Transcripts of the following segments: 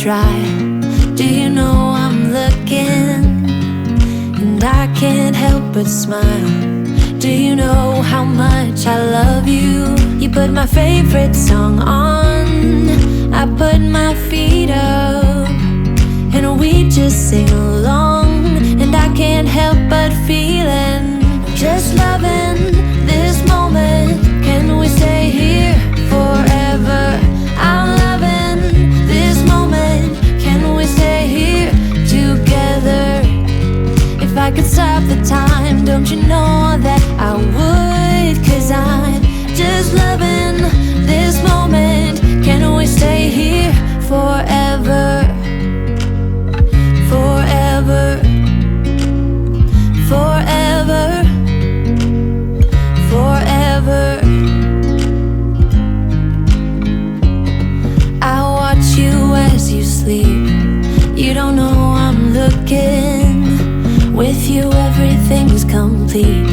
dry. Do you know I'm looking? And I can't help but smile. Do you know how much I love you? You put my favorite song on, I put my feet up, and we just sing along. And I can't help but feeling, just loving this moment. Can we stay here forever? I'm loving this moment. Can we stay here together? If I could stop the time, don't you know that I would? 'Cause I'm just loving this moment. Can we stay here forever? Forever. Forever. Forever. I watch you as you sleep. You don't know I'm looking. With you everything's complete.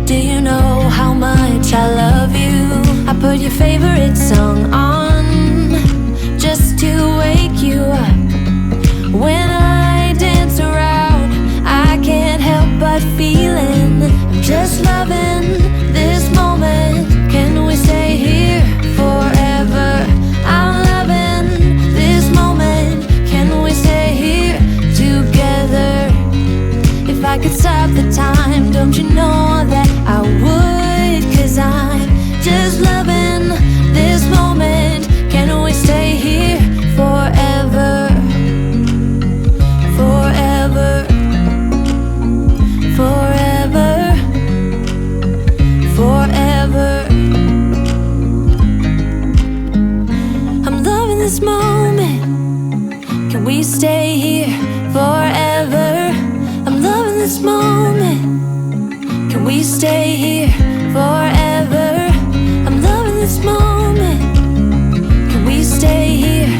Do you know how much I love you? I put your favorite song on just to wake you up. When I dance around, I can't help but feeling, just loving this moment. Can we stay here forever? I'm loving this moment. Can we stay here together? If I could stop the time, don't you know that I would? 'Cause I'm just loving this moment. Can we stay here forever? Forever. Forever. Forever. I'm loving this moment. Can we stay here forever? I'm loving this moment. Can we stay here forever? I'm loving this moment. Can we stay here